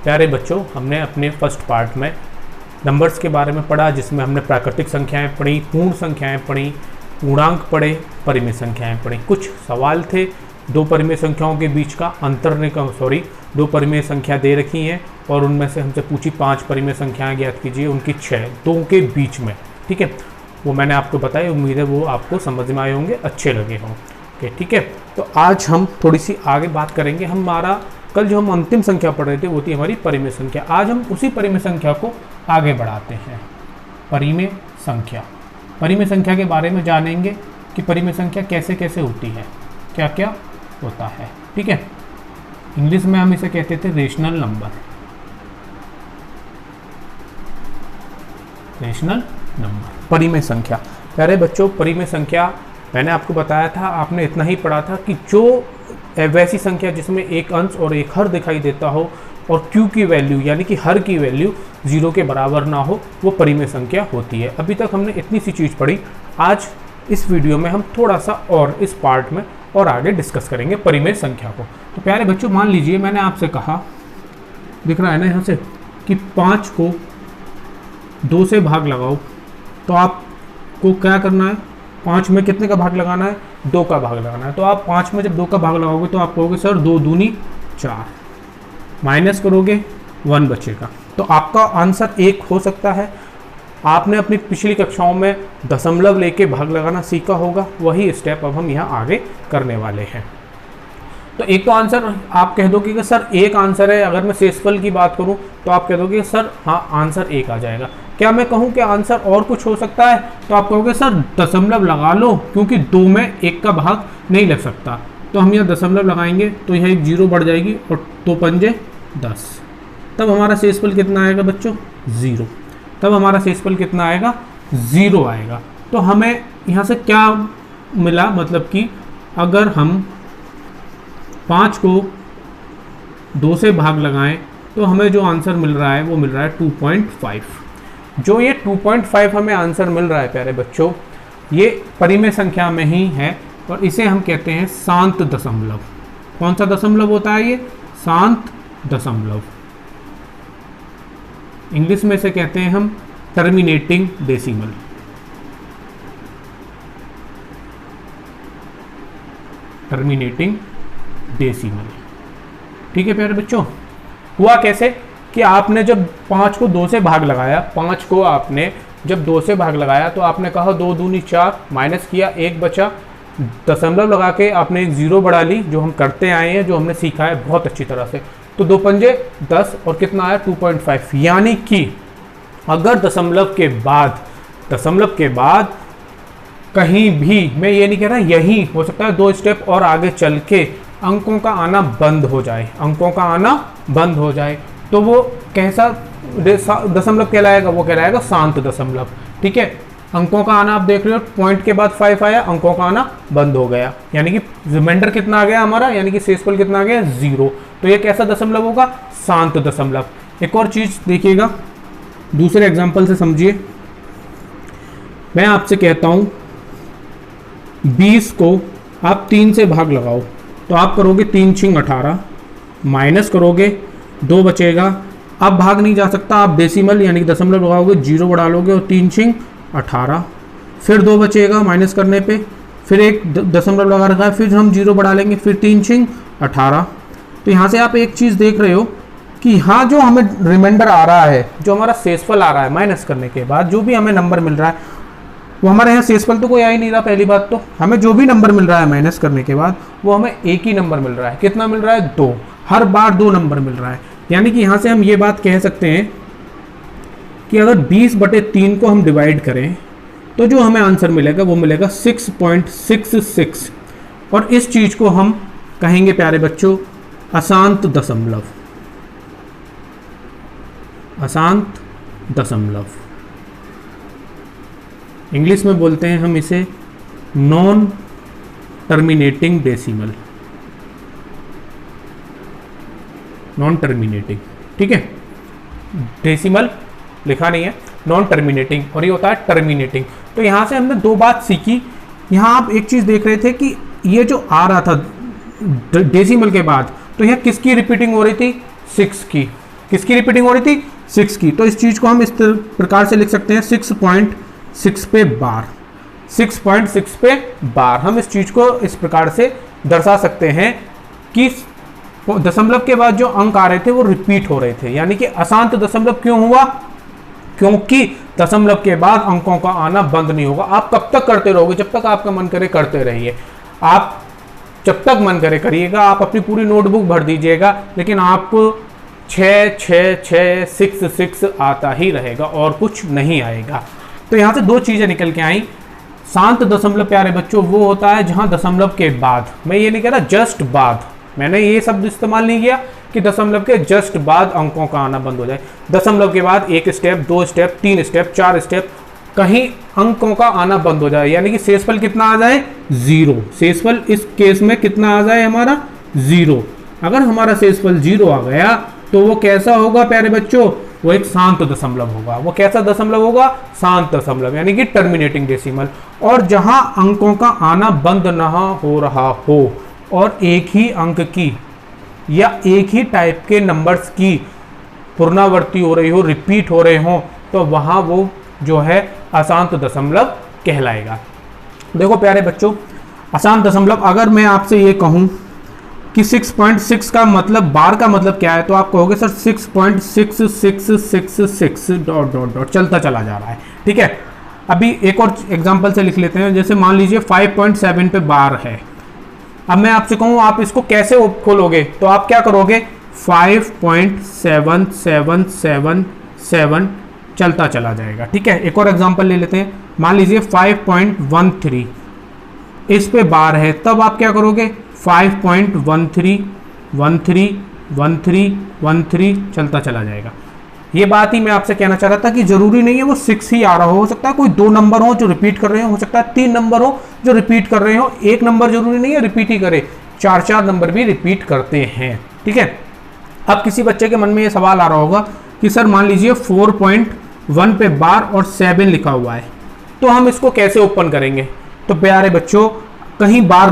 प्यारे बच्चों, हमने अपने फर्स्ट पार्ट में नंबर्स के बारे में पढ़ा, जिसमें हमने प्राकृतिक संख्याएं पढ़ी, पूर्ण संख्याएं पढ़ी, पूर्णांक पढ़े, परिमेय संख्याएं पढ़ी। कुछ सवाल थे, दो परिमेय संख्याओं के बीच का अंतर दो परिमेय संख्या दे रखी हैं और उनमें से हमसे पूछी 5 परिमेय संख्याएं ज्ञात कीजिए, उनकी 6 दो के बीच में। ठीक है, वो मैंने आपको बताया, उम्मीद है वो आपको समझ में आए होंगे, अच्छे लगे हों। ओके, ठीक है। तो आज हम थोड़ी सी आगे बात करेंगे। हमारा कल जो हम अंतिम संख्या पढ़ रहे थे वो थी हमारी परिमेय संख्या। आज हम उसी परिमेय संख्या को आगे बढ़ाते हैं। परिमेय संख्या, परिमेय संख्या के बारे में जानेंगे कि परिमेय संख्या कैसे कैसे होती है, क्या क्या होता है। ठीक है, इंग्लिश में हम इसे कहते थे रेशनल नंबर। रेशनल नंबर, परिमेय संख्या। प्यारे बच्चों, परिमेय संख्या मैंने आपको बताया था, आपने इतना ही पढ़ा था कि जो वैसी संख्या जिसमें एक अंश और एक हर दिखाई देता हो और q की वैल्यू यानी कि हर की वैल्यू 0 के बराबर ना हो, वो परिमेय संख्या होती है। अभी तक हमने इतनी सी चीज़ पढ़ी। आज इस वीडियो में हम थोड़ा सा और इस पार्ट में और आगे डिस्कस करेंगे परिमेय संख्या को। तो प्यारे बच्चों, मान लीजिए मैंने आपसे कहा, दिख रहा है ना यहाँ से, कि 5 को 2 से भाग लगाओ, तो आपको क्या करना है, 5 में कितने का भाग लगाना है, 2 का भाग लगाना है। तो आप 5 में जब 2 का भाग लगाओगे तो आप कहोगे सर 2 दूनी 4, माइनस करोगे 1 बचेगा। तो आपका आंसर 1 हो सकता है। आपने अपनी पिछली कक्षाओं में दशमलव लेके भाग लगाना सीखा होगा, वही स्टेप अब हम यहाँ आगे करने वाले हैं। तो एक तो आंसर आप कह दोगे कि सर 1 आंसर है। अगर मैं शेषफल की बात करूं तो आप कह दोगे सर हाँ आंसर 1 आ जाएगा। क्या मैं कहूं कि आंसर और कुछ हो सकता है, तो आप कहोगे सर दशमलव लगा लो, क्योंकि 2 में 1 का भाग नहीं लग सकता। तो हम यहाँ दशमलव लगाएंगे तो यहाँ एक 0 बढ़ जाएगी और 2 पंजे 10। तब हमारा शेषफल कितना आएगा बच्चों, 0। तब हमारा शेषफल कितना आएगा, 0 आएगा। तो हमें यहाँ से क्या मिला, मतलब कि अगर हम 5 को 2 से भाग लगाएं तो हमें जो आंसर मिल रहा है वो मिल रहा है 2.5। जो ये 2.5 हमें आंसर मिल रहा है प्यारे बच्चों, ये परिमेय संख्या में ही है और इसे हम कहते हैं शांत दशमलव। कौन सा दशमलव होता है ये, शांत दशमलव। इंग्लिश में से कहते हैं हम टर्मिनेटिंग डेसिमल। Terminating decimal. ठीक है प्यारे बच्चों, हुआ कैसे कि आपने जब 5 को 2 से भाग लगाया, 5 को आपने जब 2 से भाग लगाया तो आपने कहा 2 दूनी 4, माइनस किया 1 बचा, दशमलव लगा के आपने एक 0 बढ़ा ली, जो हम करते आए हैं, जो हमने सीखा है बहुत अच्छी तरह से। तो 2 पंजे 10 और कितना आया 2.5। यानी कि अगर दशमलव के बाद कहीं भी, मैं ये नहीं कह रहा यही हो सकता है 2 स्टेप और आगे चल के अंकों का आना बंद हो जाए, अंकों का आना बंद हो जाए, तो वो कैसा दशमलव कहलाएगा, वो कहलाएगा शांत दशमलव। ठीक है, अंकों का आना आप देख रहे हो, पॉइंट के बाद 5 आया, अंकों का आना बंद हो गया, यानी कि रिमाइंडर कितना आ गया हमारा, यानी कि शेषफल कितना आ गया, 0। तो ये कैसा दशमलव होगा, शांत दशमलव। एक और चीज देखिएगा, दूसरे एग्जाम्पल से समझिए। मैं आपसे कहता हूं 20 को आप 3 से भाग लगाओ, तो आप करोगे 3 छिंग 18, माइनस करोगे 2 बचेगा। अब भाग नहीं जा सकता, आप डेसिमल यानी कि दशमलव लगाओगे, 0 बढ़ा लोगे और 3 छिंग 18, फिर 2 बचेगा माइनस करने पे, फिर एक दशमलव लगा रखा है, फिर हम 0 बढ़ा लेंगे, फिर 3 छिंग 18। तो यहाँ से आप एक चीज़ देख रहे हो कि यहाँ जो हमें रिमाइंडर आ रहा है, जो हमारा शेषफल आ रहा है माइनस करने के बाद, जो भी हमें नंबर मिल रहा है, वो हमारे यहाँ शेषफल तो कोई आ ही नहीं रहा। पहली बात तो हमें जो भी नंबर मिल रहा है माइनस करने के बाद, वो हमें एक ही नंबर मिल रहा है। कितना मिल रहा है, 2। हर बार 2 नंबर मिल रहा है। यानी कि यहाँ से हम ये बात कह सकते हैं कि अगर 20/3 को हम डिवाइड करें तो जो हमें आंसर मिलेगा वो मिलेगा 6.66। और इस चीज़ को हम कहेंगे प्यारे बच्चों अशांत दशमलव। अशांत दशमलव, इंग्लिश में बोलते हैं हम इसे non terminating decimal. Non terminating, ठीक है, डेसिमल लिखा नहीं है, नॉन टर्मिनेटिंग, और ये होता है टर्मिनेटिंग। तो यहाँ से हमने 2 बात सीखी। यहाँ आप एक चीज़ देख रहे थे कि ये जो आ रहा था डेसिमल के बाद, तो यहाँ किसकी रिपीटिंग हो रही थी, 6 की। किसकी रिपीटिंग हो रही थी? 6 की। तो इस चीज को हम इस प्रकार से लिख सकते हैं 6.6 पे बार, 6.6 पे बार। हम इस चीज को इस प्रकार से दर्शा सकते हैं कि दशमलव के बाद जो अंक आ रहे थे वो रिपीट हो रहे थे, यानी कि अशांत दशमलव क्यों हुआ? क्योंकि दशमलव के बाद अंकों का आना बंद नहीं होगा। आप कब तक करते रहोगे? जब तक आपका मन करे करते रहिए, आप जब तक मन करे करिएगा, आप अपनी पूरी नोटबुक भर दीजिएगा, लेकिन आपको 6 6 6 6 6 आता ही रहेगा और कुछ नहीं आएगा। तो यहाँ से दो चीजें निकल के आई। शांत दशमलव प्यारे बच्चों वो होता है जहां दशमलव के बाद, मैं ये नहीं कह रहा जस्ट बाद, मैंने ये शब्द इस्तेमाल नहीं किया कि दशमलव के जस्ट बाद अंकों का आना बंद हो जाए। दशमलव के बाद 1 स्टेप, 2 स्टेप, 3 स्टेप, 4 स्टेप कहीं अंकों का आना बंद हो जाए, यानी कि शेषफल कितना आ जाए? 0। शेषफल इस केस में कितना आ जाए हमारा? 0। अगर हमारा शेषफल 0 आ गया तो वो कैसा होगा प्यारे बच्चों? वो एक शांत दशमलव होगा। वो कैसा दशमलव होगा? शांत दशमलव, यानी कि टर्मिनेटिंग डेसिमल। और जहां अंकों का आना बंद न हो रहा हो और एक ही अंक की या एक ही टाइप के नंबर्स की पुनरावृत्ति हो रही हो, रिपीट हो रहे हो, तो वहां वो जो है अशांत दशमलव कहलाएगा। देखो प्यारे बच्चों, अशांत दशमलव अगर मैं आपसे ये कहूं कि 6.6 का मतलब बार का मतलब क्या है, तो आप कहोगे सर 6.6666 डॉट डॉट डॉट चलता चला जा रहा है। ठीक है, अभी एक और एग्जांपल से लिख लेते हैं। जैसे मान लीजिए 5.7 पे बार है। अब मैं आपसे कहूं आप इसको कैसे खोलोगे, तो आप क्या करोगे? 5.7777 चलता चला जाएगा। ठीक है, एक और एग्जांपल ले लेते हैं। मान लीजिए 5.13 इस पे बार है, तब आप क्या करोगे? 5.13 चलता चला जाएगा। ये बात ही मैं आपसे कहना चाह रहा था कि जरूरी नहीं है वो 6 ही आ रहा हो सकता है कोई 2 नंबर हो जो रिपीट कर रहे हो सकता है 3 नंबर हो जो रिपीट कर रहे हो, एक नंबर जरूरी नहीं है रिपीट ही करे, 4 नंबर भी रिपीट करते हैं। ठीक है, अब किसी बच्चे के मन में ये सवाल आ रहा होगा कि सर मान लीजिए 4.1 पे बार और 7 लिखा हुआ है, तो हम इसको कैसे ओपन करेंगे? तो प्यारे बच्चों, कहीं बार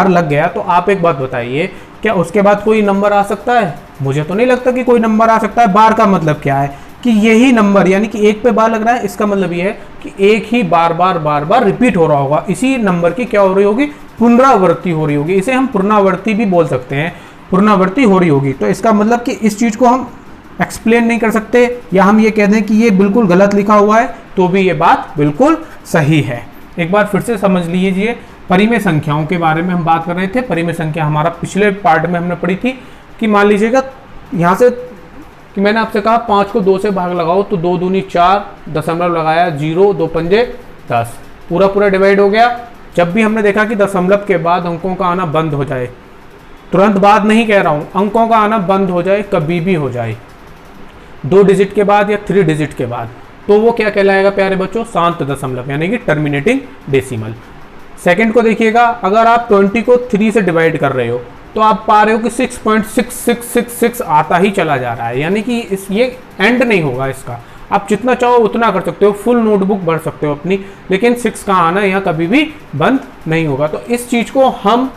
लग गया तो आप एक बात बताइए, क्या उसके बाद कोई नंबर आ सकता है? मुझे तो नहीं लगता कि कोई नंबर आ सकता है। बार का मतलब क्या है कि यही नंबर, यानी कि 1 पे बार लग रहा है, इसका मतलब ये है कि एक ही बार बार रिपीट हो रहा होगा। इसी नंबर की क्या हो रही होगी? पुनरावृत्ति हो रही होगी। इसे हम पुनरावृत्ति भी बोल सकते हैं, पुनरावृत्ति हो रही होगी। तो इसका मतलब कि इस चीज को हम एक्सप्लेन नहीं कर सकते, या हम ये कह दें कि ये बिल्कुल गलत लिखा हुआ है, तो भी ये बात बिल्कुल सही है। एक बार फिर से समझ लीजिए, परिमेय संख्याओं के बारे में हम बात कर रहे थे। परिमेय संख्या हमारा पिछले पार्ट में हमने पढ़ी थी कि मान लीजिएगा यहाँ से कि मैंने आपसे कहा 5 को 2 से भाग लगाओ, तो 2 दूनी 4, दशमलव लगाया 0, 2 पंजे 10, पूरा डिवाइड हो गया। जब भी हमने देखा कि दशमलव के बाद अंकों का आना बंद हो जाए, तुरंत बाद नहीं कह रहा हूँ, अंकों का आना बंद हो जाए, कभी भी हो जाए, 2 डिजिट के बाद या 3 डिजिट के बाद, तो वो क्या कहलाएगा प्यारे बच्चों? शांत दशमलव, यानी कि टर्मिनेटिंग डेसिमल। सेकंड को देखिएगा, अगर आप 20 को 3 से डिवाइड कर रहे हो तो आप पा रहे हो कि 6.6666 आता ही चला जा रहा है, यानी कि ये एंड नहीं होगा इसका। आप जितना चाहो उतना कर सकते हो, फुल नोटबुक भर सकते हो अपनी, लेकिन 6 का आना यहाँ कभी भी बंद नहीं होगा। तो इस चीज को हम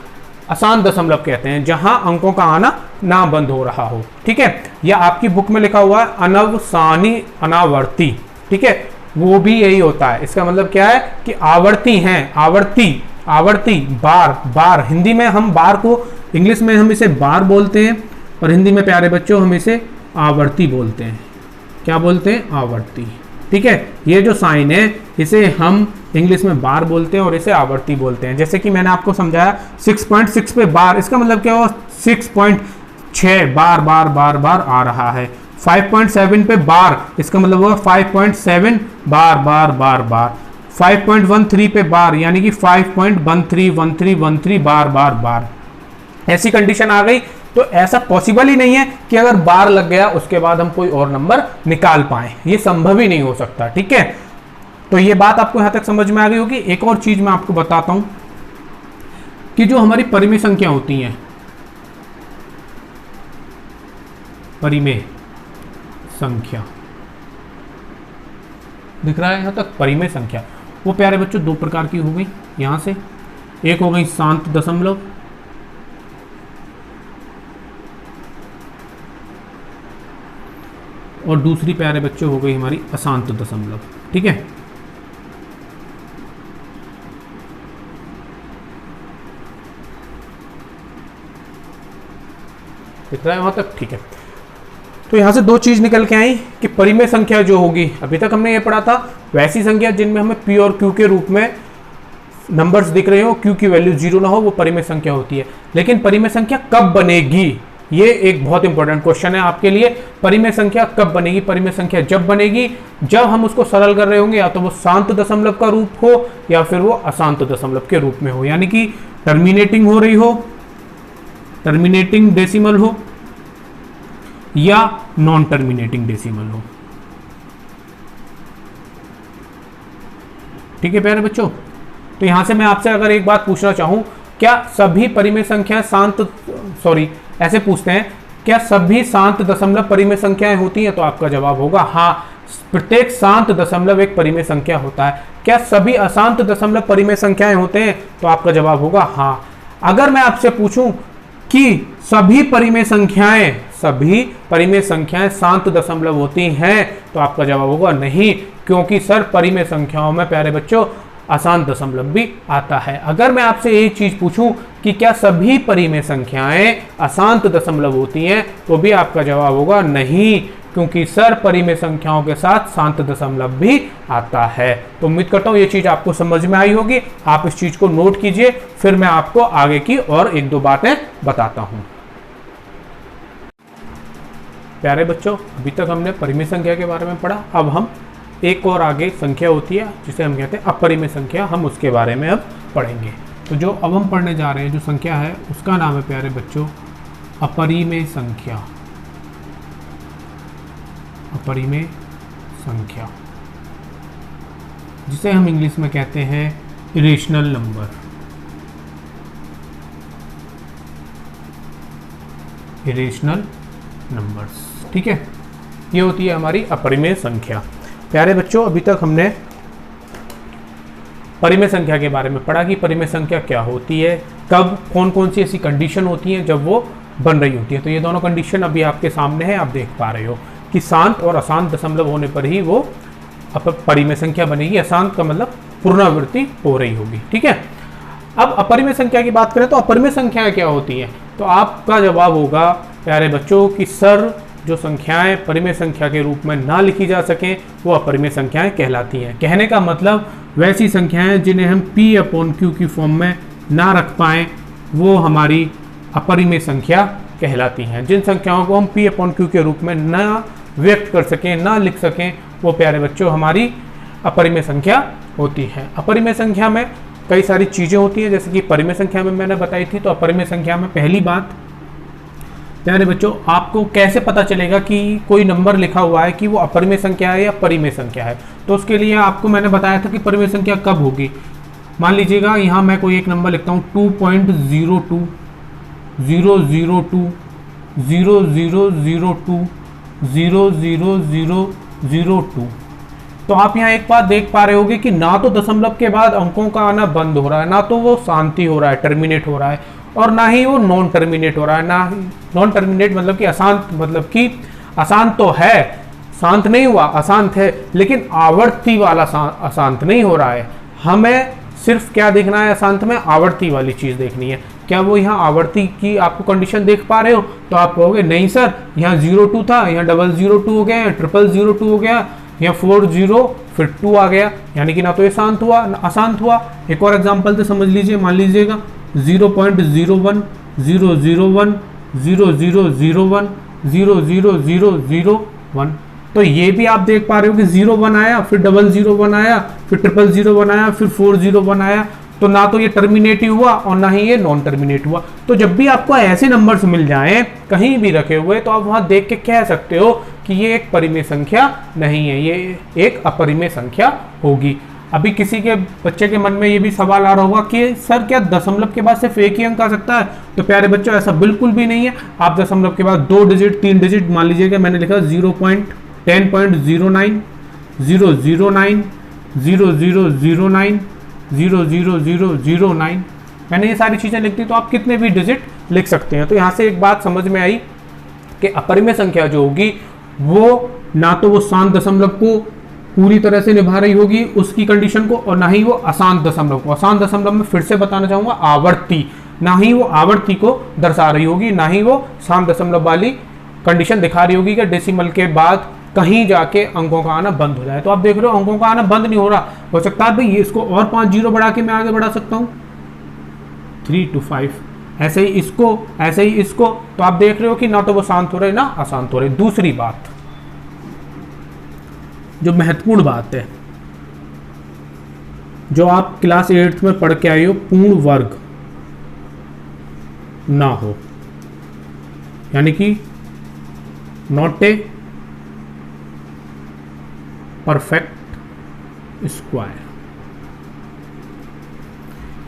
अशांत दशमलव कहते हैं, जहां अंकों का आना ना बंद हो रहा हो। ठीक है, या आपकी बुक में लिखा हुआ है अनवसानी अनावर्ती। ठीक है, वो भी यही होता है। इसका मतलब क्या है कि आवर्ती हैं, आवर्ती बार। हिंदी में हम बार को, इंग्लिश में हम इसे बार बोलते हैं, और हिंदी में प्यारे बच्चों हम इसे आवर्ती बोलते हैं। क्या बोलते हैं? आवर्ती। ठीक है, ये जो साइन है इसे हम इंग्लिश में बार बोलते हैं और इसे आवर्ती बोलते हैं। जैसे कि मैंने आपको समझाया 6.6 पे बार, इसका मतलब क्या हुआ? 6.6 बार आ रहा है। 5.7 पे बार, इसका मतलब हुआ 5.7 बार। 5.13 पे बार, यानी कि 5.13 बार। ऐसी कंडीशन आ गई, तो ऐसा पॉसिबल ही नहीं है कि अगर बार लग गया उसके बाद हम कोई और नंबर निकाल पाए, ये संभव ही नहीं हो सकता। ठीक है, तो ये बात आपको यहां तक समझ में आ गई होगी। एक और चीज मैं आपको बताता हूं कि जो हमारी परिमेय संख्या होती हैं, परिमेय संख्या दिख रहा है यहां तक, परिमेय संख्या, वो प्यारे बच्चों 2 प्रकार की हो गई। यहां से एक हो गई शांत दशमलव, और दूसरी प्यारे बच्चों हो गई हमारी अशांत दशमलव। ठीक है, दिख रहा है वहां तक? ठीक है, तो यहां से दो चीज निकल के आई कि परिमेय संख्या जो होगी, अभी तक हमने ये पढ़ा था वैसी संख्या जिनमें हमें पी और क्यू के रूप में नंबर्स दिख रहे हो, क्यू की वैल्यू 0 ना हो, वो परिमेय संख्या होती है। लेकिन परिमेय संख्या कब बनेगी, ये एक बहुत इंपॉर्टेंट क्वेश्चन है आपके लिए। परिमेय संख्या कब बनेगी? परिमेय संख्या जब बनेगी जब हम उसको सरल कर रहे होंगे, या तो वो शांत दशमलव का रूप हो या फिर वो अशांत दशमलव के रूप में हो, यानी कि टर्मिनेटिंग हो रही हो, टर्मिनेटिंग डेसिमल हो या नॉन टर्मिनेटिंग डेसिमल हो। ठीक है प्यारे बच्चों, तो यहां से मैं आपसे अगर एक बात पूछना चाहूं, क्या सभी परिमेय संख्या ऐसे पूछते हैं, क्या सभी शांत दशमलव परिमेय संख्याएं होती हैं? तो आपका जवाब होगा हाँ, प्रत्येक शांत दशमलव एक परिमेय संख्या होता है। क्या सभी अशांत दशमलव परिमेय संख्याएं होते हैं? तो आपका जवाब होगा हाँ। अगर मैं आपसे पूछूं कि सभी परिमेय संख्याएं शांत दशमलव होती हैं, तो आपका जवाब होगा नहीं, क्योंकि सर परिमेय संख्याओं में प्यारे बच्चों अशांत दशमलव भी आता है। अगर मैं आपसे एक चीज पूछूं कि क्या सभी परिमेय संख्याएं अशांत दशमलव होती हैं, तो भी आपका जवाब होगा नहीं, क्योंकि सर परिमेय संख्याओं के साथ शांत दशमलव भी आता है। तो उम्मीद करता हूं ये चीज आपको समझ में आई होगी। आप इस चीज को नोट कीजिए, फिर मैं आपको आगे की और एक दो बातें बताता हूं। प्यारे बच्चों, अभी तक हमने परिमेय संख्या के बारे में पढ़ा, अब हम एक और आगे संख्या होती है जिसे हम कहते हैं अपरिमेय संख्या, हम उसके बारे में अब पढ़ेंगे। तो जो अब हम पढ़ने जा रहे हैं जो संख्या है उसका नाम है प्यारे बच्चों अपरिमेय संख्या। अपरिमेय संख्या जिसे हम इंग्लिश में कहते हैं इरेशनल नंबर। इरेशनल नंबर्स, ठीक है, ये होती है हमारी अपरिमेय संख्या। प्यारे बच्चों, अभी तक हमने परिमेय संख्या के बारे में पढ़ा कि परिमेय संख्या क्या होती है, कब कौन कौन सी ऐसी कंडीशन होती हैं जब वो बन रही होती है। तो ये दोनों कंडीशन अभी आपके सामने है, आप देख पा रहे हो कि शांत और अशांत दशमलव होने पर ही वो परिमेय संख्या बनेगी। अशांत का मतलब पुनरावृत्ति हो रही होगी। ठीक है, अब अपरिमेय संख्या की बात करें तो अपरिमेय संख्याएं क्या होती हैं, तो आपका जवाब होगा प्यारे बच्चों कि सर जो संख्याएं परिमेय संख्या के रूप में ना लिखी जा सकें वो अपरिमेय संख्याएं कहलाती हैं। कहने का मतलब वैसी संख्याएं जिन्हें हम P/Q की फॉर्म में ना रख पाएं वो हमारी अपरिमेय संख्या कहलाती हैं। जिन संख्याओं को हम P/Q के रूप में ना व्यक्त कर सकें, ना लिख सकें, वो प्यारे बच्चों हमारी अपरिमेय संख्या होती है। अपरिमेय संख्या में कई सारी चीज़ें होती हैं, जैसे कि परिमेय संख्या में मैंने बताई थी। तो अपरिमेय संख्या में पहली बात प्यारे बच्चों, आपको कैसे पता चलेगा कि कोई नंबर लिखा हुआ है कि वो अपरिमेय संख्या है या परिमेय संख्या है। तो उसके लिए आपको मैंने बताया था कि परिमेय संख्या कब होगी। मान लीजिएगा यहाँ मैं कोई एक नंबर लिखता हूँ 2.02 002 0002 00002। तो आप यहाँ एक बात देख पा रहे होगे कि ना तो दशमलव के बाद अंकों का आना बंद हो रहा है, ना तो वो शांति हो रहा है, टर्मिनेट हो रहा है, और ना ही वो नॉन टर्मिनेट हो रहा है। ना नॉन टर्मिनेट मतलब कि अशांत, मतलब कि अशांत तो है, शांत नहीं हुआ, अशांत है, लेकिन आवर्ती वाला अशांत नहीं हो रहा है। हमें सिर्फ क्या देखना है, अशांत में आवर्ती वाली चीज देखनी है। क्या वो यहाँ आवर्ती की आपको कंडीशन देख पा रहे हो? तो आप कहोगे नहीं सर, यहाँ 02 था, यहाँ 002 हो गया, 0002 हो गया, यहाँ 40 फिर 2 आ गया, यानी कि ना तो ये शांत हुआ ना अशांत हुआ। एक और एग्जांपल से समझ लीजिए, मान लीजिएगा 0.01 001 0001 00001। तो ये भी आप देख पा रहे हो कि 01 आया, फिर 001 आया, फिर 000 आया, फिर 401 आया। तो ना तो ये टर्मिनेटिव हुआ और ना ही ये नॉन टर्मिनेट हुआ। तो जब भी आपको ऐसे नंबर्स मिल जाएं कहीं भी रखे हुए, तो आप वहां देख के कह सकते हो कि ये एक परिमेय संख्या नहीं है, ये एक अपरिमेय संख्या होगी। अभी किसी के बच्चे के मन में ये भी सवाल आ रहा होगा कि सर क्या दशमलव के बाद सिर्फ एक ही अंक आ सकता है? तो प्यारे बच्चों ऐसा बिल्कुल भी नहीं है। आप दशमलव के बाद 2 डिजिट 3 डिजिट, मान लीजिएगा मैंने लिखा 0.10.09 009 0009 00009, मैंने ये सारी चीज़ें लिख दी। तो आप कितने भी डिजिट लिख सकते हैं। तो यहाँ से एक बात समझ में आई कि अपरिमेय संख्या जो होगी वो ना तो वो शांत दशमलव को पूरी तरह से निभा रही होगी उसकी कंडीशन को, और ना ही वो अशांत दशमलव को। अशांत दशमलव में फिर से बताना चाहूंगा आवर्ती, ना ही वो आवर्ती को दर्शा रही होगी, ना ही वो शांत दशमलव वाली कंडीशन दिखा रही होगी कि डेसिमल के बाद कहीं जाके अंकों का आना बंद हो जाए। तो आप देख रहे हो अंकों का आना बंद नहीं हो रहा। हो सकता है भाई इसको और 5 जीरो बढ़ा के मैं आगे बढ़ा सकता हूँ 3 to 5, ऐसे ही इसको, ऐसे ही इसको। तो आप देख रहे हो कि ना तो वो शांत हो रहे ना अशांत हो रहे। दूसरी बात जो महत्वपूर्ण बात है, जो आप क्लास 8th में पढ़ के आए हो, पूर्ण वर्ग ना हो, यानी कि नॉट ए परफेक्ट स्क्वायर।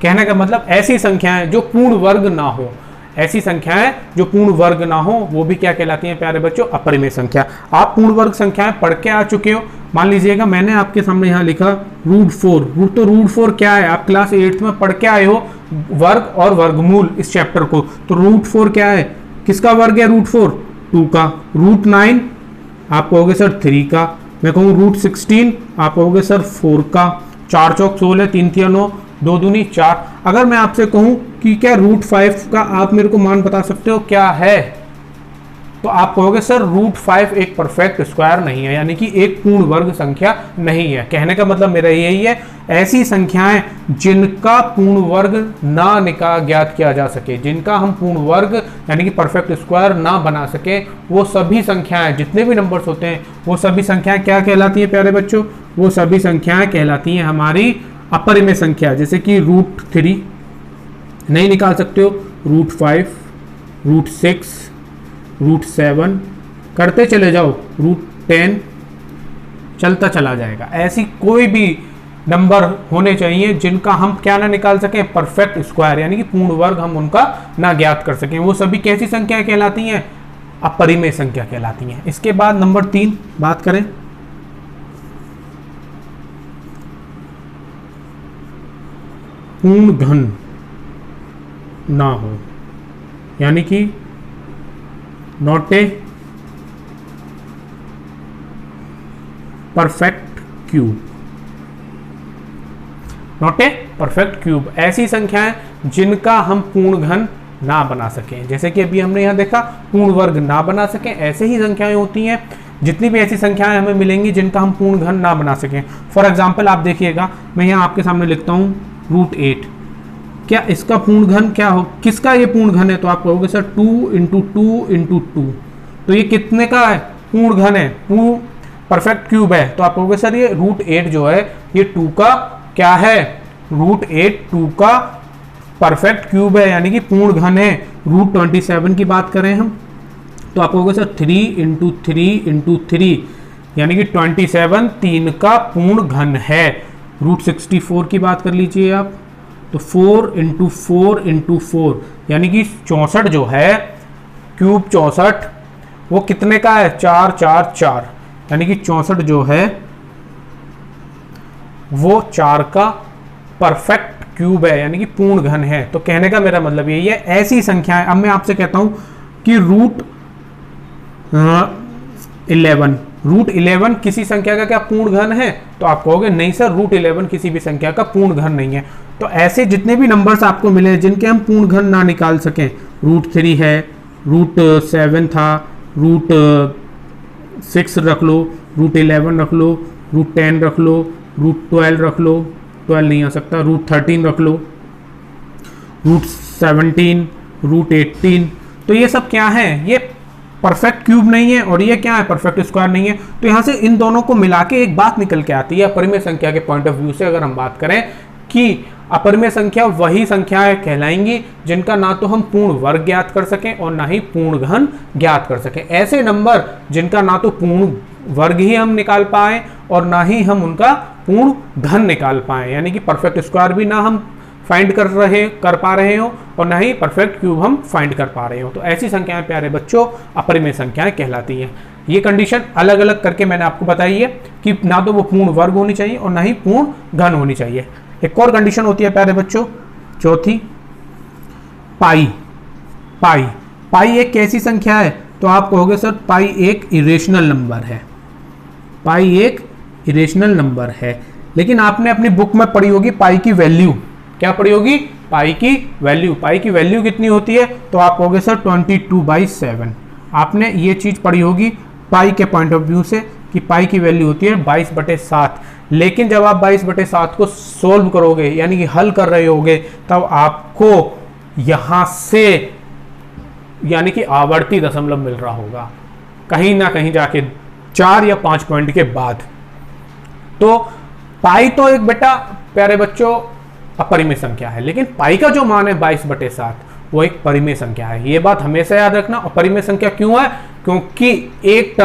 कहने का मतलब ऐसी संख्याएं जो पूर्ण वर्ग ना हो, ऐसी संख्याएं जो पूर्ण वर्ग ना हो वो भी क्या कहलाती हैं प्यारे बच्चों? अपरिमेय संख्या। आप पूर्ण वर्ग संख्याएं पढ़ के आ चुके हो। मान लीजिएगा मैंने आपके सामने यहाँ लिखा √4। तो √4 क्या है? आप क्लास 8th में पढ़ के आए हो वर्ग और वर्गमूल इस चैप्टर को। तो √4 क्या है? किसका वर्ग है √4? 2 का। √9 आप कहोगे सर 3 का। मैं कहूँ √16 आप कहोगे सर 4 का। 4 चौक 16, 3 तिया 9, 2 दूनी 4। अगर मैं आपसे कहूं कि क्या √5 का आप मेरे को मान बता सकते हो क्या है, तो आप कहोगे सर √5 एक परफेक्ट स्क्वायर नहीं है, यानी कि एक पूर्ण वर्ग संख्या नहीं है। कहने का मतलब मेरा यही है, ऐसी संख्याएं जिनका पूर्ण वर्ग ना ज्ञात किया जा सके, जिनका हम पूर्ण वर्ग यानी कि परफेक्ट स्क्वायर ना बना सके, वो सभी संख्याएं, जितने भी नंबर्स होते हैं वो सभी संख्याएं क्या कहलाती हैं प्यारे बच्चों? वो सभी संख्याएं कहलाती हैं हमारी अपरिमेय संख्या। जैसे कि √3 नहीं निकाल सकते हो, √5, √6, √7 करते चले जाओ, √10 चलता चला जाएगा। ऐसी कोई भी नंबर होने चाहिए जिनका हम क्या ना निकाल सकें? परफेक्ट स्क्वायर, यानी कि पूर्ण वर्ग हम उनका ना ज्ञात कर सकें। वो सभी कैसी संख्याएं कहलाती हैं? अपरिमेय संख्या कहलाती हैं। इसके बाद नंबर 3 बात करें, पूर्ण घन ना हो, यानी कि not a perfect cube. Not a perfect cube, ऐसी संख्याएं जिनका हम पूर्ण घन ना बना सकें। जैसे कि अभी हमने यहां देखा पूर्ण वर्ग ना बना सकें, ऐसे ही संख्याएं होती हैं। जितनी भी ऐसी संख्याएं हमें मिलेंगी जिनका हम पूर्ण घन ना बना सकें। फॉर एग्जाम्पल आप देखिएगा, मैं यहाँ आपके सामने लिखता हूँ √8। क्या इसका पूर्ण घन क्या हो? किसका ये पूर्ण घन है? तो आप कहोगे सर 2 × 2 × 2। तो ये कितने का है? पूर्ण घन है, पूर्ण परफेक्ट क्यूब है। तो आप कहोगे सर ये √8 जो है ये 2 का क्या है? √8 2 का परफेक्ट क्यूब है, यानी कि पूर्ण घन है। √27 की बात करें हम, तो आप कहोगे सर 3 × 3 × 3, यानी कि 27 3 का पूर्ण घन है। √64 की बात कर लीजिए आप, तो 4 × 4 × 4, यानी कि 64 जो है क्यूब 64 वो कितने का है? 4 4 4, यानी कि 64 जो है वो 4 का परफेक्ट क्यूब है, यानी कि पूर्ण घन है। तो कहने का मेरा मतलब यही है, ऐसी संख्याएं। अब मैं आपसे कहता हूं कि √11 किसी संख्या का क्या पूर्ण घन है? तो आप कहोगे नहीं सर √11 किसी भी संख्या का पूर्ण घन नहीं है। तो ऐसे जितने भी नंबर्स आपको मिले जिनके हम पूर्ण घन ना निकाल सकें, √3 है, √7 था, √6 रख लो, √11 रख लो, √10 रख लो, √12 रख लो, 12 नहीं आ सकता, √13 रख लो, √17, √18। तो ये सब क्या है? ये परफेक्ट क्यूब नहीं है और ये क्या है? परफेक्ट स्क्वायर नहीं है। तो यहाँ से इन दोनों को मिला के एक बात निकल के आती है अपरिमेय संख्या के पॉइंट ऑफ व्यू से। अगर हम बात करें कि अपरिमेय संख्या वही संख्याएं कहलाएंगी जिनका ना तो हम पूर्ण वर्ग ज्ञात कर सकें और ना ही पूर्ण घन ज्ञात कर सकें। ऐसे नंबर जिनका ना तो पूर्ण वर्ग ही हम निकाल पाए और ना ही हम उनका पूर्ण घन निकाल पाए, यानी कि परफेक्ट स्क्वायर भी ना हम फाइंड कर पा रहे हो और ना ही परफेक्ट क्यूब हम फाइंड कर पा रहे हो। तो ऐसी संख्याएं प्यारे बच्चों अपरिमेय संख्याएं कहलाती हैं। ये कंडीशन अलग अलग करके मैंने आपको बताई है कि ना तो वो पूर्ण वर्ग होनी चाहिए और ना ही पूर्ण घन होनी चाहिए। एक और कंडीशन होती है प्यारे बच्चों, चौथी, पाई। पाई एक कैसी संख्या है? तो आप कहोगे सर पाई एक इरेशनल नंबर है, पाई एक इरेशनल नंबर है। लेकिन आपने अपनी बुक में पढ़ी होगी पाई की वैल्यू, क्या पढ़ी होगी? पाई की वैल्यू। पाई की वैल्यू कितनी होती है? तो आप कहोगे सर 22/7। आपने ये चीज पढ़ी होगी पाई के पॉइंट ऑफ व्यू से कि पाई की वैल्यू होती है 22/7। लेकिन जब आप 22/7 को सोल्व करोगे यानी कि हल कर रहे होगे, तब आपको यहां से यानी कि आवर्ती दशमलव मिल रहा होगा कहीं ना कहीं जाके 4 या 5 पॉइंट के बाद। तो पाई तो एक बेटा प्यारे बच्चों अपरिमेय संख्या है, लेकिन पाई का जो मान है 22/7 वो एक परिमेय संख्या है। ये बात हमेशा याद रखना। अपरिमेय संख्या क्यों है? क्योंकि एक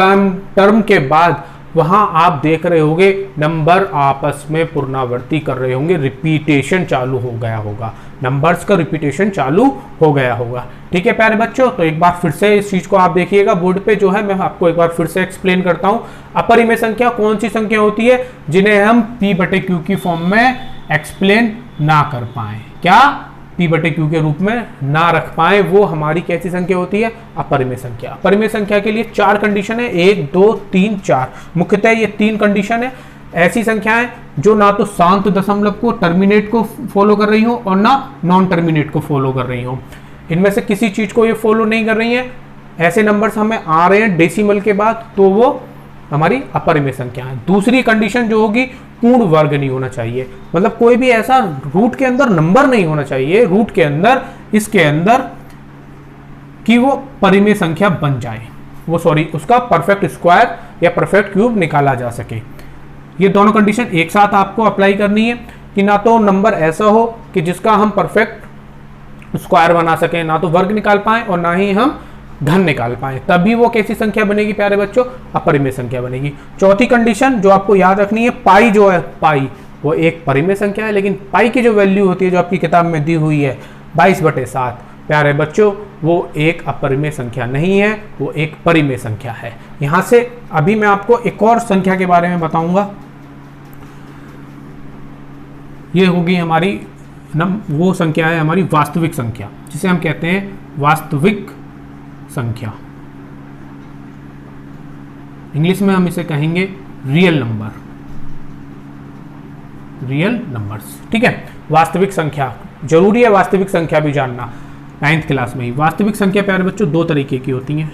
टर्म के बाद वहां आप देख रहे होंगे नंबर आपस में पुनरावृत्ति कर रहे होंगे, रिपीटेशन चालू हो गया होगा, नंबर्स का रिपीटेशन चालू हो गया होगा। ठीक है प्यारे बच्चों, तो एक बार फिर से इस चीज को आप देखिएगा बोर्ड पे जो है, मैं आपको एक बार फिर से एक्सप्लेन करता हूं। अपरिमेय संख्या कौन सी संख्या होती है जिन्हें हम P/Q की फॉर्म में एक्सप्लेन ना कर पाए, क्या P/Q के रूप में ना रख पाए, वो हमारी कैसी संख्या होती है? अपरिमेय संख्या। अपरिमेय संख्या के लिए 4 कंडीशन है, 1 2 3 4। मुख्यतः ये 3 कंडीशन है। ऐसी संख्याएं जो ना तो शांत दशमलव को टर्मिनेट को फॉलो कर रही हो और ना नॉन टर्मिनेट को फॉलो कर रही हो। इनमें से किसी चीज को ये फॉलो नहीं कर रही है, ऐसे नंबर्स हमें आ रहे हैं डेसिमल के बाद, तो वो हमारी अपरिमेय संख्या है। दूसरी कंडीशन जो होगी, पूर्ण वर्ग नहीं होना चाहिए, मतलब कोई भी ऐसा रूट के अंदर नंबर नहीं होना चाहिए, रूट के अंदर इसके अंदर कि वो परिमेय संख्या बन जाए, वो सॉरी उसका परफेक्ट स्क्वायर या परफेक्ट क्यूब निकाला जा सके। ये दोनों कंडीशन एक साथ आपको अप्लाई करनी है कि ना तो नंबर ऐसा हो कि जिसका हम परफेक्ट स्क्वायर बना सकें, ना तो वर्ग निकाल पाए और ना ही हम धन निकाल पाए, तभी वो कैसी संख्या बनेगी प्यारे बच्चों? अपरिमेय संख्या बनेगी। चौथी कंडीशन जो आपको याद रखनी है, पाई जो है, पाई वो एक परिमेय संख्या है, लेकिन पाई की जो वैल्यू होती है जो आपकी किताब में दी हुई है 22/7, प्यारे बच्चों वो एक अपरिमेय संख्या नहीं है, वो एक परिमेय संख्या है। यहां से अभी मैं आपको एक और संख्या के बारे में बताऊंगा। ये होगी हमारी वो संख्या है हमारी वास्तविक संख्या, जिसे हम कहते हैं वास्तविक संख्या। इंग्लिश में हम इसे कहेंगे रियल नंबर, रियल नंबर्स। ठीक है, वास्तविक संख्या जरूरी है, वास्तविक संख्या भी जानना 9th क्लास में ही। वास्तविक संख्या प्यारे बच्चों 2 तरीके की होती हैं,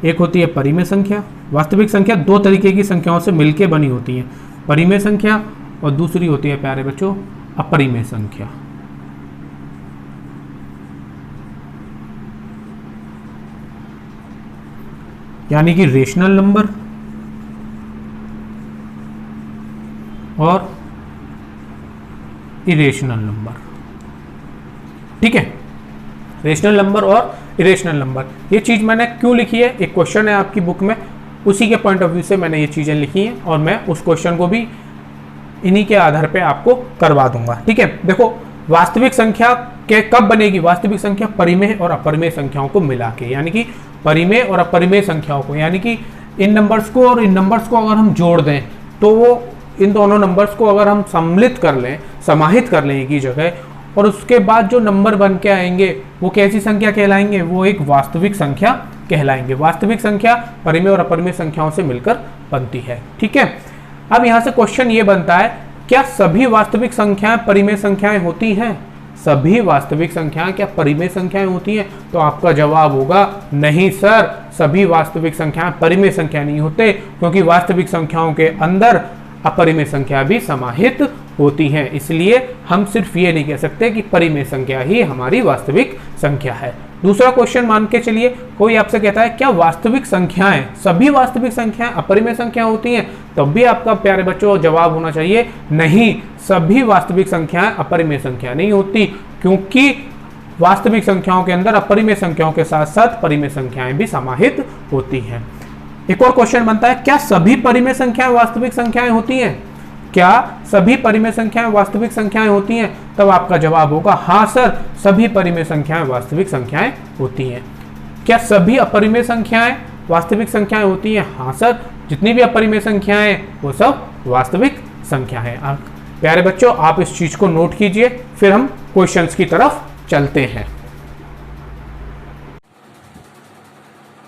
एक होती है परिमेय संख्या। वास्तविक संख्या 2 तरीके की संख्याओं से मिलकर बनी होती है, परिमेय संख्या, और दूसरी होती है प्यारे बच्चों अपरिमेय संख्या। यानी कि रेशनल नंबर और इरेशनल नंबर। ठीक है, रेशनल नंबर और इरेशनल नंबर, ये चीज मैंने क्यों लिखी है? एक क्वेश्चन है आपकी बुक में, उसी के पॉइंट ऑफ व्यू से मैंने ये चीजें लिखी हैं और मैं उस क्वेश्चन को भी इन्हीं के आधार पे आपको करवा दूंगा। ठीक है, देखो वास्तविक संख्या के कब बनेगी? वास्तविक संख्या परिमेय और अपरिमेय संख्याओं को मिला के, यानी कि परिमेय और अपरिमेय संख्याओं को, यानी कि इन नंबर्स को और इन नंबर्स को अगर हम जोड़ दें तो वो इन दोनों नंबर्स को अगर हम सम्मिलित कर लें, समाहित कर लें एक ही जगह, और उसके बाद जो नंबर बन के आएंगे वो कैसी संख्या कहलाएंगे? वो एक वास्तविक संख्या कहलाएंगे। वास्तविक संख्या परिमेय और अपरिमेय संख्याओं से मिलकर बनती है। ठीक है, अब यहाँ से क्वेश्चन ये बनता है, क्या सभी वास्तविक संख्याएं परिमेय संख्याएं होती हैं? सभी वास्तविक संख्याएं क्या परिमेय संख्याएं होती हैं? तो आपका जवाब होगा नहीं सर, सभी वास्तविक संख्याएं परिमेय संख्या नहीं होते, क्योंकि वास्तविक संख्याओं के अंदर अपरिमेय संख्या भी समाहित होती हैं। इसलिए हम सिर्फ ये नहीं कह सकते कि परिमेय संख्या ही हमारी वास्तविक संख्या है। दूसरा क्वेश्चन मान के चलिए, कोई आपसे कहता है क्या वास्तविक संख्याएं, सभी वास्तविक संख्याएं अपरिमेय संख्या होती हैं? तब भी आपका प्यारे बच्चों जवाब होना चाहिए नहीं, सभी वास्तविक संख्याएं अपरिमेय संख्या नहीं होती, क्योंकि वास्तविक संख्याओं के अंदर अपरिमेय संख्याओं के साथ साथ परिमेय संख्याएं भी समाहित होती हैं। एक और क्वेश्चन बनता है, क्या सभी परिमेय संख्याएं वास्तविक संख्याएं होती हैं? क्या सभी परिमेय संख्याएं वास्तविक संख्याएं होती हैं? तब आपका जवाब होगा हाँ सर, सभी परिमेय संख्याएं वास्तविक संख्याएं होती हैं। क्या सभी अपरिमेय संख्याएं वास्तविक संख्याएं होती हैं? हाँ सर, जितनी भी अपरिमेय संख्याएं वो सब वास्तविक संख्या है। प्यारे बच्चों आप इस चीज को नोट कीजिए, फिर हम क्वेश्चंस की तरफ चलते हैं।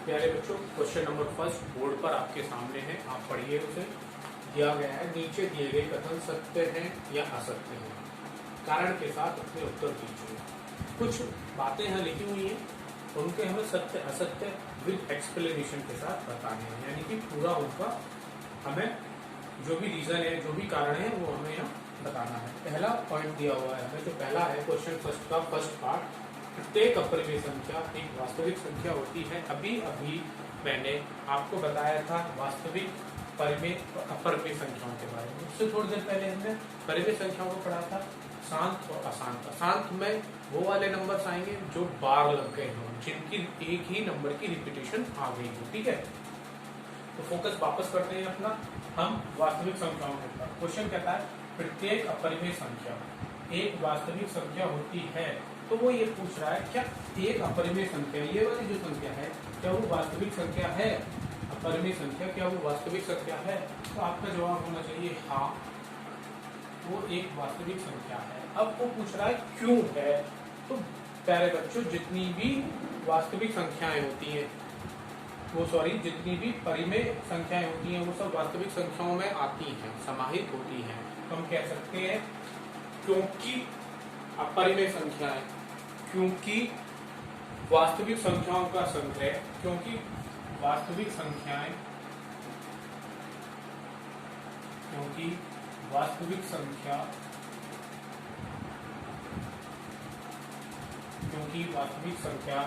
प्यारे बच्चों क्वेश्चन नंबर फर्स्ट बोर्ड पर आपके सामने है, आप पढ़िए उसे। दिया गया है नीचे दिए गए कथन सत्य हैं या असत्य हैं, कारण के साथ अपने उत्तर दीजिए। कुछ बातें यहाँ लिखी हुई हैं, उनके हमें सत्य असत्य विद एक्सप्लेनेशन के साथ बताने हैं, यानी कि पूरा उनका हमें जो भी रीजन है, जो भी कारण है, वो हमें यहाँ बताना है। पहला पॉइंट दिया हुआ है हमें, जो पहला है क्वेश्चन फर्स्ट का फर्स्ट पार्ट, प्रत्येक अपरिमेय संख्या एक वास्तविक संख्या होती है। अभी अभी मैंने आपको बताया था वास्तविक परिमेय और अपरिमेय संख्याओं के बारे में। उससे थोड़ी देर पहले हमने परिमेय संख्याओं को पढ़ा था, शांत और अशांत। अशांत में वो वाले नंबर्स आएंगे जो बार लग गए हों, जिनकी एक ही नंबर की रिपीटेशन आ गई हो, ठीक है। तो फोकस वापस करते हैं अपना हम वास्तविक संख्याओं के ऊपर। क्वेश्चन कहता है प्रत्येक अपरिमेय संख्या एक वास्तविक संख्या होती है। तो वो ये पूछ रहा है क्या एक अपरिमेय संख्या, ये वाली जो संख्या है, क्या वो वास्तविक संख्या है? अपरिमेय संख्या क्या वो वास्तविक संख्या है? तो आपका जवाब होना चाहिए हाँ, वो एक वास्तविक संख्या है। अब वो पूछ रहा है क्यों है। तो प्यारे बच्चों, जितनी भी वास्तविक संख्याएं होती हैं, जितनी भी परिमेय संख्याएं होती हैं, वो सब वास्तविक संख्याओं में आती हैं, समाहित होती हैं। तो हम कह सकते हैं क्योंकि अपरिमेय संख्याएं, क्योंकि वास्तविक संख्याओं का संग्रह, क्योंकि वास्तविक संख्याएं, क्योंकि वास्तविक संख्या, क्योंकि वास्तविक संख्या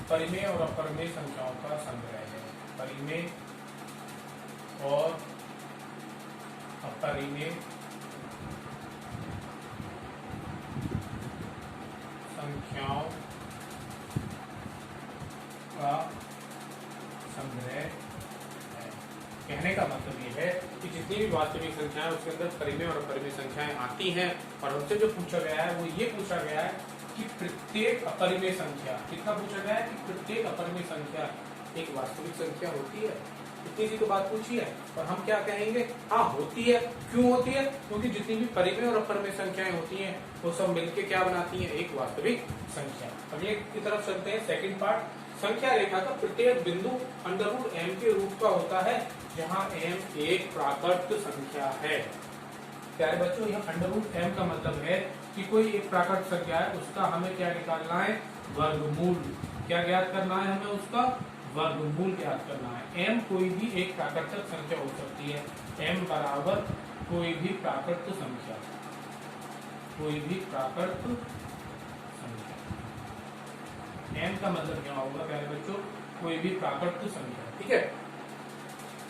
परिमेय और अपरिमेय संख्याओं का संग्रह है। परिमेय और अपरिमेय संख्याओं का संग्रह है। कहने का मतलब ये है कि जितनी भी वास्तविक संख्याएं उसके अंदर परिमेय और अपरिमेय संख्याएं आती हैं। और हमसे जो पूछा गया है वो ये पूछा गया है कि प्रत्येक अपरिमेय संख्या, कितना पूछा गया है कि प्रत्येक अपरिमेय संख्या एक वास्तविक संख्या होती है। इतनी सी तो बात पूछी है। और हम क्या कहेंगे, हाँ होती है। क्यों होती है? क्योंकि जितनी भी परिमेय और अपरिमेय संख्याएं होती हैं वो सब मिलकर क्या बनाती हैं, एक वास्तविक संख्या। अगले की तरफ चलते हैं, सेकंड पार्ट। संख्या रेखा का प्रत्येक बिंदु √m के रूप का होता है, जहां m एक प्राकृत संख्या है। प्यारे बच्चों, यह √m का मतलब है कि कोई एक प्राकृत संख्या है, उसका हमें क्या निकालना है, वर्गमूल। क्या ज्ञात करना है हमें, उसका वर्गमूल ज्ञात करना है। m कोई भी एक प्राकृत संख्या हो सकती है। m बराबर कोई भी प्राकृत संख्या, कोई भी प्राकृत संख्या। m का मतलब क्या होगा प्यारे बच्चों, कोई भी प्राकृत संख्या, ठीक है।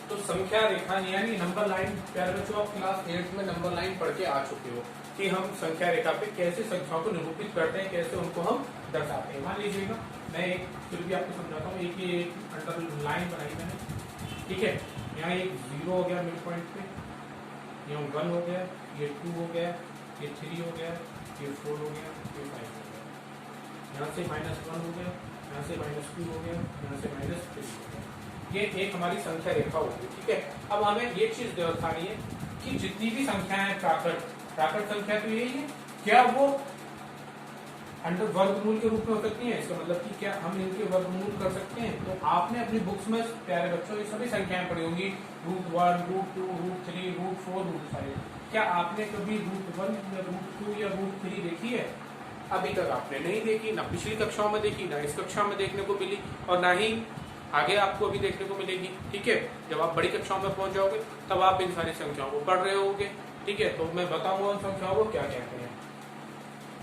तो संख्या रेखा यानी नंबर लाइन, प्यारे बच्चों आप क्लास 8 में नंबर लाइन पढ़ के आ चुके हो कि हम संख्या रेखा पे कैसे संख्याओं को निरूपित करते हैं, कैसे उनको हम दर्शाते हैं। मान लीजिएगा मैं एक फिर भी आपको समझाता हूँ, एक अंडर लाइन बनाई मैंने, ठीक है। यहाँ एक 0 हो गया मिड पॉइंट पे, यहाँ 1 हो गया, ये 2 हो गया, ये 3 हो गया, ये 4 हो गया, ये 5 हो गया। यहाँ से -1 हो गया, यहाँ से -2 हो गया, यहाँ से -3 हो गया। ये एक हमारी संख्या रेखा होगी, ठीक है। अब हमें ये चीज दर्शानी है कि जितनी भी संख्याएं प्राकृत संख्या तो यही है, क्या वो अंडर वर्गमूल के रूप में हो सकती हैं। इसका मतलब कि क्या हम इनके वर्गमूल कर सकते हैं। तो आपने अपनी बुक्स में प्यारे बच्चों ये सभी संख्याएं पढ़ी होंगी, √1, √2, √3, √4, √5। क्या आपने कभी √1 या √2 या √3 देखी है? अभी तक आपने नहीं देखी, ना पिछली कक्षाओं में देखी, ना इस कक्षा में देखने को मिली, और ना ही आगे आपको अभी देखने को मिलेगी, ठीक है। जब आप बड़ी कक्षाओं में पहुंच जाओगे तब आप इन सारी संख्याओं को पढ़ रहे होगे, ठीक है। तो मैं बताऊंगा उन संख्याओं को क्या कहते हैं।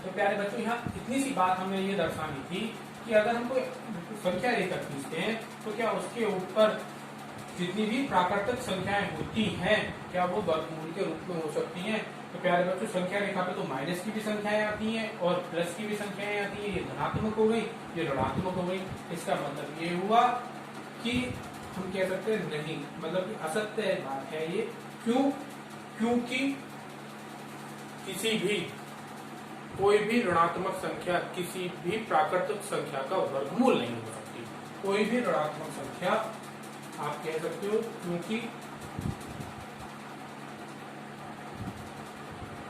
तो प्यारे बच्चों, यहाँ इतनी सी बात हमें ये दर्शानी थी कि अगर हम कोई संख्या रेखा खींचते हैं तो क्या उसके ऊपर जितनी भी प्राकृतिक संख्याएं होती हैं, क्या वो वर्गमूल के रूप में हो सकती हैं। तो प्यारे बच्चों, संख्या रेखा पे तो माइनस की भी संख्याएं आती हैं और प्लस की भी संख्याएं आती हैं। ये धनात्मक हो गई, ये ऋणात्मक हो गई। इसका मतलब ये हुआ कि हम कह सकते हैं नहीं, मतलब कि असत्य बात है ये। क्यों? क्योंकि किसी भी कोई भी ऋणात्मक संख्या किसी भी प्राकृतिक संख्या का वर्गमूल नहीं हो सकती। कोई भी ऋणात्मक संख्या आप कह सकते हो, क्योंकि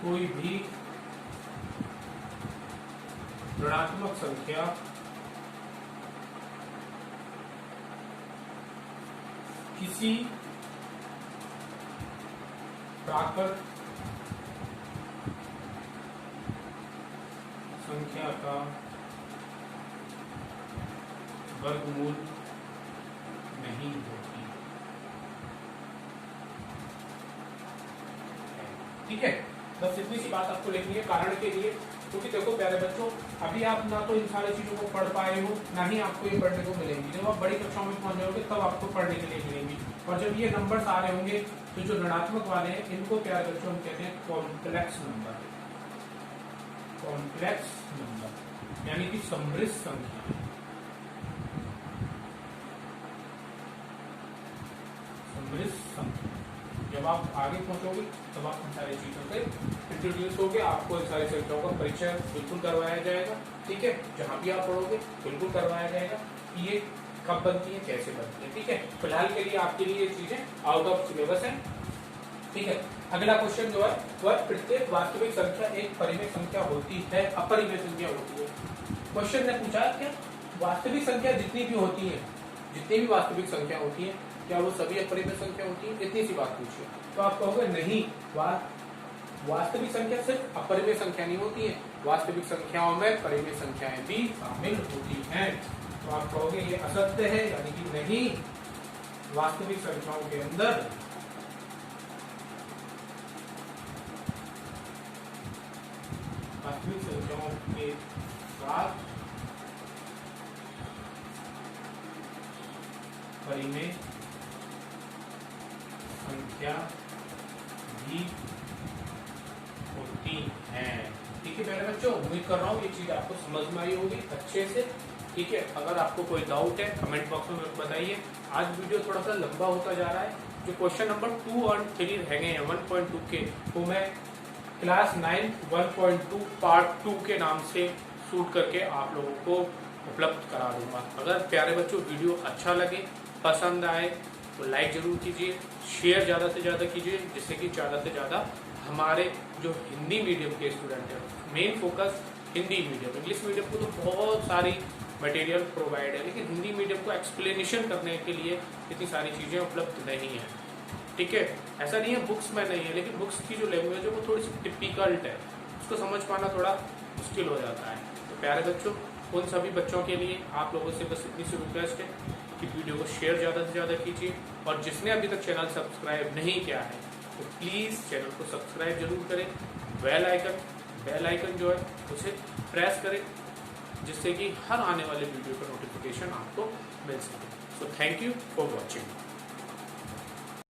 कोई भी ऋणात्मक संख्या किसी प्राकृत संख्या का वर्गमूल नहीं होती। ठीक है, बस इतनी सी बात आपको लिखनी है कारण के लिए, क्योंकि देखो प्यारे बच्चों, अभी आप ना तो इन सारी चीजों को पढ़ पाए हो, ना ही आपको ये पढ़ने को मिलेंगी। जब आप बड़ी कक्षाओं में पहुंच जाओगे तब आपको पढ़ने के लिए मिलेंगी। और जब ये नंबर्स आ रहे होंगे तो जो ऋणात्मक वाले हैं इनको प्यारे बच्चों हम कहते हैं कॉम्प्लेक्स नंबर। कॉम्प्लेक्स नंबर यानी कि समृद्ध संख्या। समृद्ध संख्या जब आप आगे पहुंचोगे तब आप इन सारी चीजों से इंट्रोड्यूस होगे, आपको इन सारी संख्याओं का परिचय बिल्कुल करवाया जाएगा। ठीक है, जहां भी आप पढ़ोगे बिल्कुल करवाया जाएगा कि ये कब बनती है, कैसे बनती है। ठीक है, फिलहाल के लिए आपके लिए ये चीजें आउट ऑफ सिलेबस है। ठीक है, अगला क्वेश्चन जो है वह प्रत्येक वास्तविक संख्या एक परिमेय संख्या होती है, अपरिमेय संख्या होती है। क्वेश्चन ने पूछा क्या वास्तविक संख्या जितनी भी होती है, जितनी भी वास्तविक संख्या होती है, क्या वो सभी अपरिमेय संख्या होती है? इतनी सी बात पूछिए तो आप कहोगे नहीं, वास्तविक संख्या सिर्फ अपरिमेय संख्या नहीं होती है, वास्तविक संख्याओं में परिमेय संख्याएं भी शामिल होती हैं। तो आप कहोगे ये असत्य है, यानी कि नहीं, वास्तविक संख्याओं के अंदर वास्तविक संख्याओं के साथ परिमेय संख्या भी होती है। ठीक है प्यारे बच्चों, उम्मीद कर रहा हूँ ये चीज आपको समझ में आई होगी अच्छे से। ठीक है, अगर आपको कोई डाउट है कमेंट बॉक्स में बताइए। आज वीडियो थोड़ा सा लंबा होता जा रहा है। जो क्वेश्चन नंबर 2 और 3 रह गए हैं 1.2 के, वो मैं क्लास 9 1.2 पार्ट 2 के नाम से शूट करके आप लोगों को उपलब्ध करा दूंगा। अगर प्यारे बच्चों वीडियो अच्छा लगे, पसंद आए तो लाइक जरूर कीजिए, शेयर ज़्यादा से ज़्यादा कीजिए, जिससे कि ज़्यादा से ज़्यादा हमारे जो हिंदी मीडियम के स्टूडेंट हैं, main focus Hindi medium, English medium को तो बहुत सारी मटेरियल प्रोवाइड है, लेकिन हिंदी मीडियम को एक्सप्लेनेशन करने के लिए इतनी सारी चीज़ें उपलब्ध नहीं है। ठीक है, ऐसा नहीं है बुक्स में नहीं है, लेकिन बुक्स की जो लैंग्वेज है वो थोड़ी सी डिफिकल्ट है, उसको समझ पाना थोड़ा मुश्किल हो जाता है। तो प्यारे बच्चों, उन सभी बच्चों के लिए आप लोगों से बस इतनी सी रिक्वेस्ट है कि वीडियो को शेयर ज़्यादा से ज़्यादा कीजिए, और जिसने अभी तक चैनल सब्सक्राइब नहीं किया है तो प्लीज़ चैनल को सब्सक्राइब जरूर करें। बेल आइकन जो है उसे प्रेस करें, जिससे कि हर आने वाले वीडियो का नोटिफिकेशन आपको मिल सके। So thank you for watching.